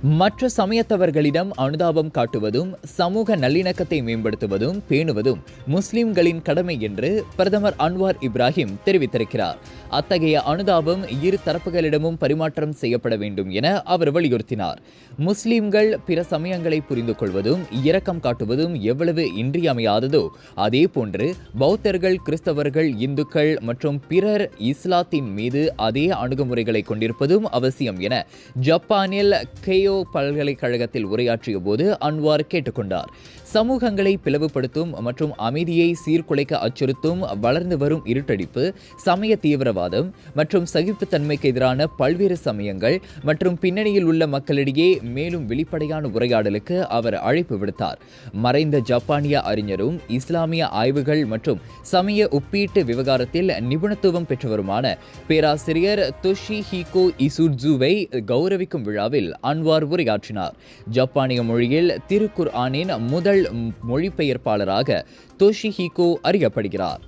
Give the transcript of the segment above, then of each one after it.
மற்ற சமயத்தவர்களிடம் அனுதாபம் காட்டுவதும் சமூக நல்லிணக்கத்தை மேம்படுத்துவதும் பேணுவதும் முஸ்லிம்களின் கடமை என்று பிரதமர் அன்வார் இப்ராஹிம் தெரிவித்திருக்கிறார். அத்தகைய அனுதாபம் இரு தரப்புகளிடமும் பரிமாற்றம் செய்யப்பட வேண்டும் என அவர் வலியுறுத்தினார். முஸ்லிம்கள் பிற சமயங்களை புரிந்து கொள்வதும் இரக்கம் காட்டுவதும் எவ்வளவு இன்றியமையாததோ அதே போன்று பௌத்தர்கள், கிறிஸ்தவர்கள், இந்துக்கள் மற்றும் பிறர் இஸ்லாத்தின் மீது அதே அணுகுமுறைகளை கொண்டிருப்பதும் அவசியம் என ஜப்பானில் கேயோ பல்கலைக்கழகத்தில் உரையாற்றிய போது அன்வார் கேட்டுக்கொண்டார். சமூகங்களை பிளவுபடுத்தும் மற்றும் அமைதியை சீர்குலைக்க அச்சுறுத்தும் வளர்ந்து வரும் இருட்டடிப்பு, சமய தீவிரவாதம் மற்றும் சகிப்புத்தன்மைக்கு எதிரான பல்வேறு சமயங்கள் மற்றும் பின்னணியில் உள்ள மக்களிடையே மேலும் வெளிப்படையான உரையாடலுக்கு அவர் அழைப்பு விடுத்தார். மறைந்த ஜப்பானிய அறிஞரும் இஸ்லாமிய ஆய்வுகள் மற்றும் சமய ஒப்பீட்டு விவகாரத்தில் நிபுணத்துவம் பெற்றவருமான பேராசிரியர் தொஷிஹிகோ இசுட்சுவை கௌரவிக்கும் விழாவில் அன்வார் உரையாற்றினார். ஜப்பானிய மொழியில் திருக்குர்ஆனின் முதல் மொழிபெயர்ப்பாளராக தொஷிஹிகோ அறியப்படுகிறார்.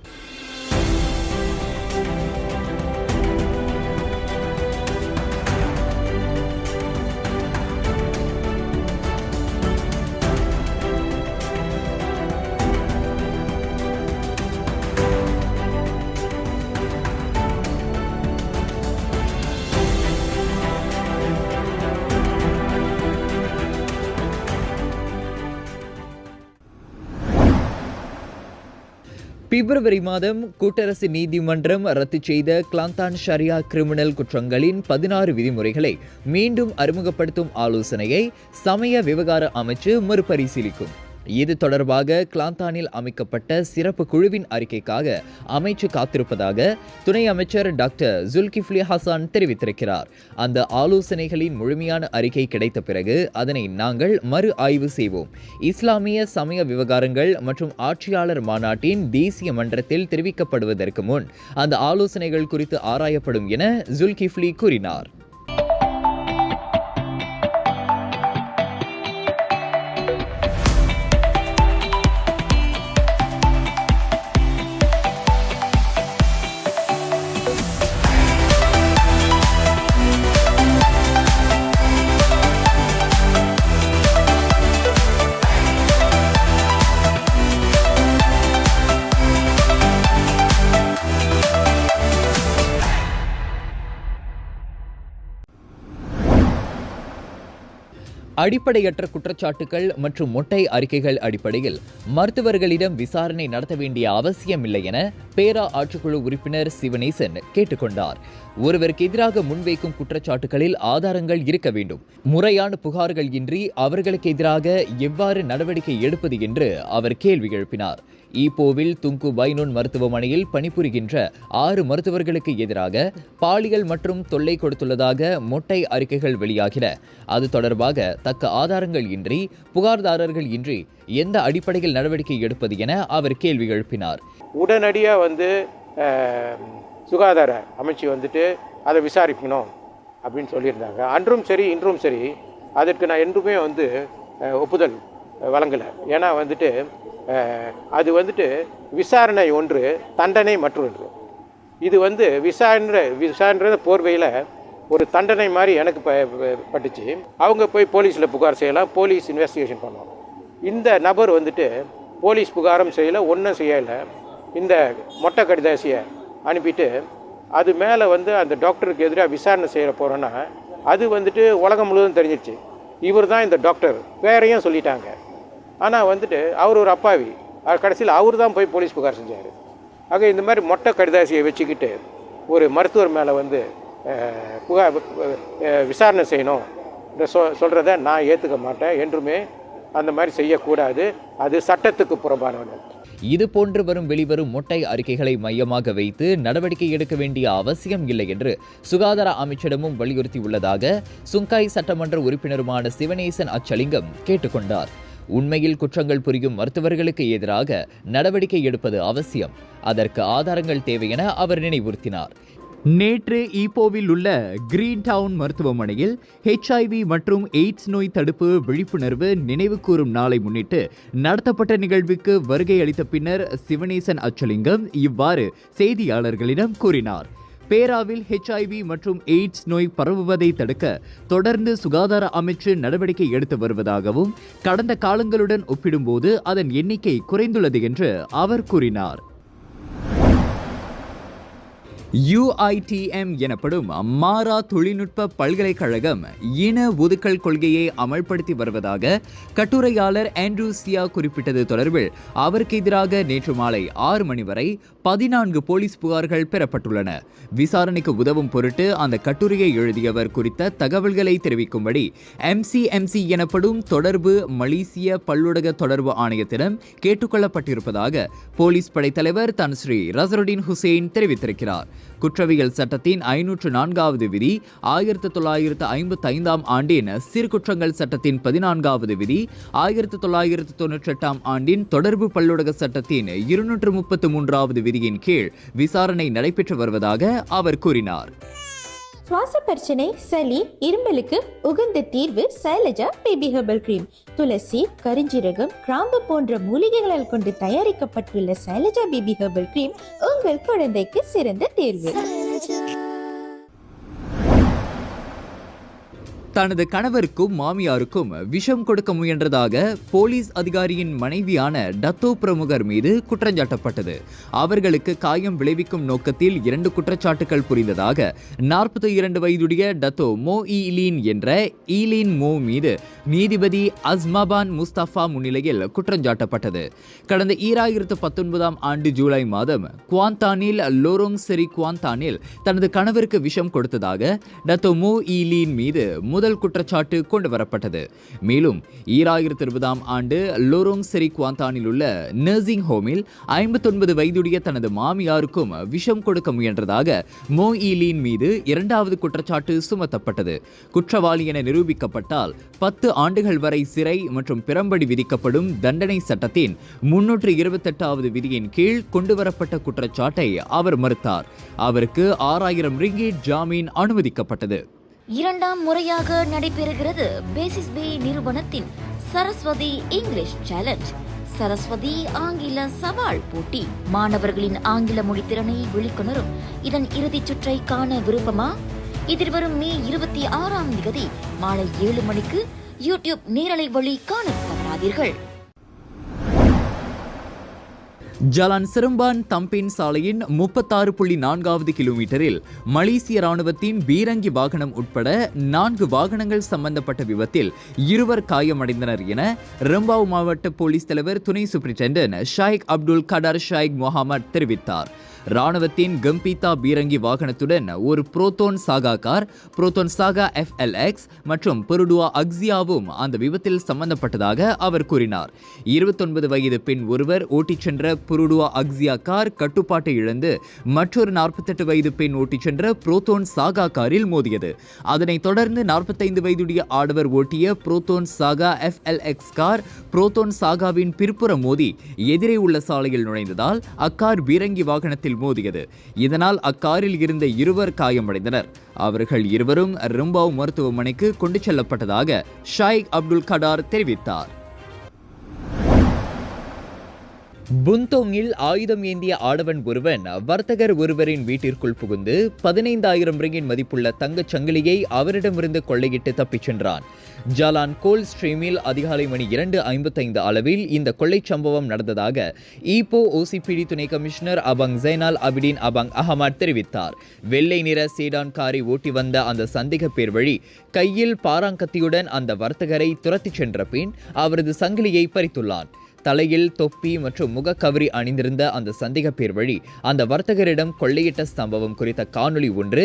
பிப்ரவரி மாதம் கூட்டரசு நீதிமன்றம் ரத்து செய்த கிளாந்தான் ஷரியா கிரிமினல் குற்றங்களின் 16 விதிமுறைகளை மீண்டும் அறிமுகப்படுத்தும் ஆலோசனையை சமய விவகார அமைச்சு மறுபரிசீலிக்கும். இது தொடர்பாக கிளாந்தானில் அமைக்கப்பட்ட சிறப்பு குழுவின் அறிக்கைக்காக அமைச்சு காத்திருப்பதாக துணை அமைச்சர் டாக்டர் ஜுல்கிஃப்லி ஹசான் தெரிவித்திருக்கிறார். அந்த ஆலோசனைகளின் முழுமையான அறிக்கை கிடைத்த பிறகு அதனை நாங்கள் மறு ஆய்வு செய்வோம். இஸ்லாமிய சமய விவகாரங்கள் மற்றும் ஆட்சியாளர் மாநாட்டின் தேசிய மன்றத்தில் தெரிவிக்கப்படுவதற்கு முன் அந்த ஆலோசனைகள் குறித்து ஆராயப்படும் என ஜுல்கிஃப்லி கூறினார். அடிப்படையற்ற குற்றச்சாட்டுகள் மற்றும் மொட்டை அறிக்கைகள் அடிப்படையில் மருத்துவர்களிடம் விசாரணை நடத்த வேண்டிய அவசியமில்லை என பேரா ஆட்சிக்குழு உறுப்பினர் சிவனேசன் கேட்டுக்கொண்டார். ஒருவருக்கு எதிராக முன்வைக்கும் குற்றச்சாட்டுகளில் ஆதாரங்கள் இருக்க வேண்டும். முறையான புகார்கள் இன்றி அவர்களுக்கு எதிராக எவ்வாறு நடவடிக்கை எடுப்பது என்று அவர் கேள்வி எழுப்பினார். ஈப்போவில் துங்கு பைனோன் மருத்துவமனையில் பணிபுரிகின்ற 6 மருத்துவர்களுக்கு எதிராக பாலியல் மற்றும் தொல்லை கொடுத்துள்ளதாக மொட்டை அறிக்கைகள் வெளியாகின. அது தொடர்பாக தக்க ஆதாரங்கள் இன்றி, புகார்தாரர்கள் இன்றி எந்த அடிப்படையில் நடவடிக்கை எடுப்பது என அவர் கேள்வி எழுப்பினார். உடனடியாக சுகாதார அமைச்சு அதை விசாரிக்கணும் அப்படின்னு சொல்லியிருந்தாங்க. அன்றும் சரி இன்றும் சரி அதற்கு நான் என்றுமே ஒப்புதல் வழங்கலை. ஏன்னா அது விசாரணை ஒன்று, தண்டனை மற்றொன்று. இது விசாரணை போர்வையில் ஒரு தண்டனை மாதிரி எனக்கு பட்டுச்சு. அவங்க போய் போலீஸில் புகார் செய்யலாம், போலீஸ் இன்வெஸ்டிகேஷன் பண்ணுவாங்க. இந்த நபர் போலீஸ் புகாரம் செய்யலை, ஒன்றும் செய்யலை. இந்த மொட்டை கடிதாசியை அனுப்பிட்டு அது மேலே அந்த டாக்டருக்கு எதிராக விசாரணை செய்ய போகிறோன்னா அது உலகம் முழுவதும் தெரிஞ்சிருச்சு. இவர் தான் இந்த டாக்டர், பேரையும் சொல்லிட்டாங்க. ஆனால் அவர் ஒரு அப்பாவி. கடைசியில் அவர் தான் போய் போலீஸ் புகார் செஞ்சார். ஆக இந்த மாதிரி மொட்டை கடிதாசியை வச்சுக்கிட்டு ஒரு மருத்துவர் மேலே விசாரணை செய்யணும் சொல்கிறத நான் ஏற்றுக்க மாட்டேன். என்றுமே அந்த மாதிரி செய்யக்கூடாது. அது சட்டத்துக்கு புறம்பானது. இது போன்று வெளிவரும் மொட்டை அறிக்கைகளை மையமாக வைத்து நடவடிக்கை எடுக்க வேண்டிய அவசியம் இல்லை என்று சுகாதார அமைச்சிடமும் வலியுறுத்தியுள்ளதாக சுங்காய் சட்டமன்ற உறுப்பினருமான சிவனேசன் அச்சலிங்கம் கேட்டுக்கொண்டார். உண்மையில் குற்றங்கள் புரியும் மருத்துவர்களுக்கு எதிராக நடவடிக்கை எடுப்பது அவசியம். அதற்கு ஆதாரங்கள் தேவை என அவர் நினைவுறுத்தினார். நேற்று ஈப்போவில் உள்ள கிரீன் டவுன் மருத்துவமனையில் HIV மற்றும் எய்ட்ஸ் நோய் தடுப்பு விழிப்புணர்வு நினைவு கூறும் நாளை முன்னிட்டு நடத்தப்பட்ட நிகழ்வுக்கு வருகை அளித்த பின்னர் சிவனேசன் அச்சலிங்கம் இவ்வாறு செய்தியாளர்களிடம் கூறினார். பேராவில் HIV மற்றும் எய்ட்ஸ் நோய் பரவுவதை தடுக்க தொடர்ந்து சுகாதார அமைச்சு நடவடிக்கை எடுத்து வருவதாகவும் கடந்த காலங்களுடன் ஒப்பிடும்போது அதன் எண்ணிக்கை குறைந்துள்ளது என்று அவர் கூறினார். UITM எனப்படும் மாரா தொழில்நுட்ப பல்கலைக்கழகம் இன ஒதுக்கல் கொள்கையை அமல்படுத்தி வருவதாக கட்டுரையாளர் ஆண்ட்ரூ சியா குறிப்பிட்டது தொடர்பில் அவருக்கு எதிராக நேற்று மாலை 6 மணி வரை 14 போலீஸ் புகார்கள் பெறப்பட்டுள்ளன. விசாரணைக்கு உதவும் பொருட்டு அந்த கட்டுரையை எழுதியவர் குறித்த தகவல்களை தெரிவிக்கும்படி MCMC எனப்படும் தொடர்பு மலேசிய பல்லுலக தொடர்பு ஆணையத்திடம் கேட்டுக்கொள்ளப்பட்டிருப்பதாக போலீஸ் படைத்தலைவர் தன்ஸ்ரீ ரசருடின் ஹுசேன் தெரிவித்திருக்கிறார். குற்றவியல் சட்டத்தின் 504வது விதி, 1955ஆம் ஆண்டின் சீர்குற்றங்கள் சட்டத்தின் 14வது விதி, 1998ஆம் ஆண்டின் தொடர்பு பல்லுலக சட்டத்தின் 233வது விதியின் கீழ் விசாரணை நடைபெற்று வருவதாக அவர் கூறினார். சுவாச பிரச்சனை, சளி, இருமலுக்கு உகந்த தீர்வு சைலஜா பேபி ஹெர்பல் கிரீம். துளசி, கரிஞ்சீரகம், கிராம்பு போன்ற மூலிகைகளால் கொண்டு தயாரிக்கப்பட்டுள்ள சைலஜா பேபி ஹெர்பல் கிரீம் உங்கள் குழந்தைக்கு சிறந்த தேர்வு. தனது கணவருக்கும் மாமியாருக்கும் விஷம் கொடுக்க முயன்றதாக போலீஸ் அதிகாரியின் மனைவியான டத்தோ பிரமுகர் மீது குற்றஞ்சாட்டப்பட்டது. அவர்களுக்கு காயம் விளைவிக்கும் நோக்கத்தில் 2 குற்றச்சாட்டுகள் புரிந்ததாக 42 வயதுடைய டத்தோ மோ ஈலீன் என்ற ஈலீன் மோ மீது நீதிபதி அஸ்மாபான் முஸ்தபா முன்னிலையில் குற்றஞ்சாட்டப்பட்டது. கடந்த 2019ஆம் ஆண்டு ஜூலை மாதம் குவாந்தானில் லோரோங் செரி குவாந்தானில் தனது கணவருக்கு விஷம் கொடுத்ததாக டத்தோ மோ ஈலீன் மீது முதல் குற்றச்சாட்டு கொண்டு வரப்பட்டது. மேலும் 2020ஆம் ஆண்டு லோரோங் செரி குவாந்தானில் உள்ள நர்சிங் ஹோமில் 59 வயதுடைய தனது மாமியாருக்கும் விஷம் கொடுக்க முயன்றதாக மோ ஈலீன் மீது 2வது குற்றச்சாட்டு சுமத்தப்பட்டது. குற்றவாளி என நிரூபிக்கப்பட்டால் 10 ஆண்டுகள் வரை சிறை மற்றும் பிரம்படி விதிக்கப்படும் தண்டனை சட்டத்தின் 328வது விதியின் கீழ் கொண்டுவரப்பட்ட குற்றச்சாட்டை அவர் மறுத்தார். அவருக்கு 6000 ரிங்கிட் ஜாமீன் அனுமதிக்கப்பட்டது. 2ஆம் முறையாக நடைபெறுகிறது பேசிஸ் பே நிறுவனத்தின் சரஸ்வதி இங்கிலீஷ் சேலஞ்ச். சரஸ்வதி ஆங்கில சவால் போட்டி மாணவர்களின் ஆங்கில மொழி திறனை வெளிக்கொணரும் இதன் இறுதிச் சுற்றை காண விருப்பமா? எதிர்வரும் மே 26ஆம் தேதி மாலை 7 மணிக்கு யூடியூப் நேரலை வழி காண தவறாதீர்கள். ஜலான் சிரம்பான் தம்பின் சாலையின் 36.4வது கிலோமீட்டரில் மலேசிய ராணுவத்தின் பீரங்கி வாகனம் உட்பட 4 வாகனங்கள் சம்பந்தப்பட்ட விபத்தில் 2 காயமடைந்தனர் என ரம்பாவ் மாவட்ட போலீஸ் தலைவர் துணை சூப்பரிண்டென்டென்ட் ஷாயிக் அப்துல் கடார் ஷாயிக் முகமது தெரிவித்தார். ராணுவத்தின் கம்பீதா பீரங்கி வாகனத்துடன் ஒரு புரோத்தோன் சாகா கார், புரோத்தோன் சாகா FLX மற்றும் பெருடுவா அக்ஸியாவும் அந்த விபத்தில் சம்பந்தப்பட்டதாக அவர் கூறினார். 29 வயது பெண் ஒருவர் ஓட்டிச் சென்ற புருடுவா அக்ஸியா கார் கட்டுப்பாட்டை இழந்து மற்றொரு 48 வயது பெண் ஓட்டிச் சென்ற புரோத்தோன் சாகா காரில் மோதியது. அதனைத் தொடர்ந்து 45 வயதுடைய ஆடவர் ஓட்டிய புரோத்தோன் சாகா FLX கார் புரோத்தோன் சாகாவின் பிற்புறம் மோதி எதிரே உள்ள சாலையில் நுழைந்ததால் அக்கார் பீரங்கி வாகனத்தில் மோதியது. இதனால் அக்காரில் இருந்த 2 காயமடைந்தனர். அவர்கள் இருவரும் ரம்பாவ் மருத்துவமனைக்கு கொண்டு செல்லப்பட்டதாக ஷாயிக் அப்துல் கடார் தெரிவித்தார். புந்தோங்கில் ஆயுதம் ஏந்திய ஆடவன் ஒருவன் வர்த்தகர் ஒருவரின் வீட்டிற்குள் புகுந்து 15,000 ரிங்கிட் மதிப்புள்ள தங்கச் சங்கிலியை அவரிடமிருந்து கொள்ளையிட்டு தப்பிச் சென்றான். ஜாலான் கோல் ஸ்ட்ரீமில் அதிகாலை மணி 2:55 அளவில் இந்த கொள்ளைச் சம்பவம் நடந்ததாக ஈப்போ OCPD துணை கமிஷனர் அபங் ஜைனால் அபிடின் அபங் அஹமத் தெரிவித்தார். வெள்ளை நிற சேடான் காரை ஓட்டி வந்த அந்த சந்தேக பேர் வழி கையில் பாராங்கத்தியுடன் அந்த வர்த்தகரை துரத்திச் சென்ற பின் அவரது சங்கிலியை பறித்துள்ளான். தலையில் தொப்பி மற்றும் முகக்கவரி அணிந்திருந்த அந்த சந்தேக பேர் வழி அந்த வர்த்தகரிடம் கொள்ளையிட்ட சம்பவம் குறித்த காணொளி ஒன்று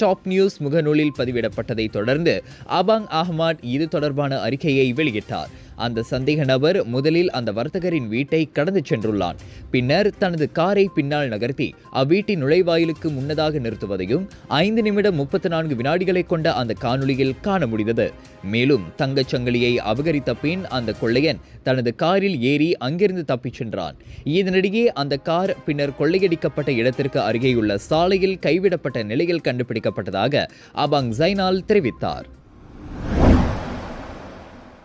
டாப் நியூஸ் முகநூலில் பதிவிடப்பட்டதை தொடர்ந்து அபாங் அஹ்மத் இது தொடர்பான அறிக்கையை வெளியிட்டார். அந்த சந்தேக நபர் முதலில் அந்த வர்த்தகரின் வீட்டை கடந்து சென்றுள்ளான். பின்னர் தனது காரை பின்னால் நகர்த்தி அவ்வீட்டின் நுழைவாயிலுக்கு முன்னதாக நிறுத்துவதையும் 5 நிமிடம் 34 வினாடிகளை கொண்ட அந்த காணொளியில் காண முடிந்தது. மேலும் தங்கச் சங்கிலியை அபகரித்த பின் அந்த கொள்ளையன் தனது காரில் ஏறி அங்கிருந்து தப்பிச் சென்றான். இதனிடையே அந்த கார் பின்னர் கொள்ளையடிக்கப்பட்ட இடத்திற்கு அருகேயுள்ள சாலையில் கைவிடப்பட்ட நிலையில் கண்டுபிடிக்கப்பட்டதாக அபாங் ஜைனால் தெரிவித்தார்.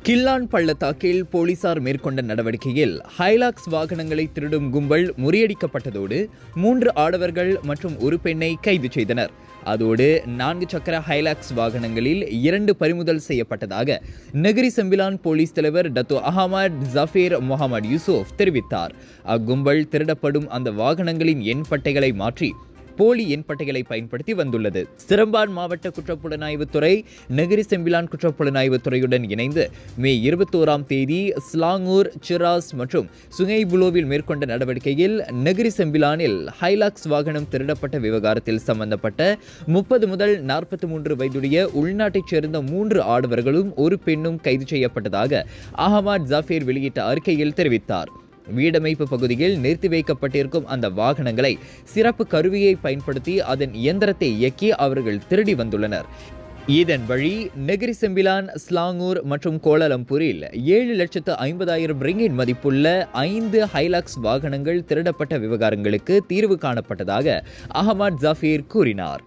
கில்லான் பள்ளத்தாக்கில் போலீசார் மேற்கொண்ட நடவடிக்கையில் ஹைலாக்ஸ் வாகனங்களை திருடும் கும்பல் முறியடிக்கப்பட்டதோடு 3 ஆடவர்கள் மற்றும் ஒரு பெண்ணை கைது செய்தனர். அதோடு 4 சக்கர ஹைலாக்ஸ் வாகனங்களில் 2 பறிமுதல் செய்யப்பட்டதாக நகரி செம்பிலான் போலீஸ் தலைவர் டத்தோ அஹமட் ஜஃபீர் முகமது யூசுப் தெரிவித்தார். அக்கும்பல் திருடப்படும் அந்த வாகனங்களின் எண் பட்டைகளை மாற்றி போலி எண்பட்டைகளை பயன்படுத்தி வந்துள்ளது. சிரம்பான் மாவட்ட குற்றப்புலனாய்வுத்துறை நகரி செம்பிலான் குற்றப்புலனாய்வுத்துறையுடன் இணைந்து மே 21ஆம் தேதி ஸ்லாங்கூர், சிராஸ் மற்றும் சுங்கைபுலோவில் மேற்கொண்ட நடவடிக்கையில் நகரி செம்பிலானில் ஹைலாக்ஸ் வாகனம் திருடப்பட்ட விவகாரத்தில் சம்பந்தப்பட்ட 30 முதல் 43 வயதுடைய உள்நாட்டைச் சேர்ந்த 3 ஆடவர்களும் ஒரு பெண்ணும் கைது செய்யப்பட்டதாக அஹமத் ஜஃபீர் வெளியிட்ட அறிக்கையில் தெரிவித்தார். வீடமைப்பு பகுதியில் நிறுத்தி வைக்கப்பட்டிருக்கும் அந்த வாகனங்களை சிறப்பு கருவியை பயன்படுத்தி அதன் இயந்திரத்தை இயக்கி அவர்கள் திருடி வந்துள்ளனர். இதன் வழி நகரி செம்பிலான், ஸ்லாங்கூர் மற்றும் கோலாலம்பூரில் 7,50,000 ரிங்கிட் மதிப்புள்ள 5 ஹைலாக்ஸ் வாகனங்கள் திருடப்பட்ட விவகாரங்களுக்கு தீர்வு காணப்பட்டதாக அஹமத் ஜஃபீர் கூறினார்.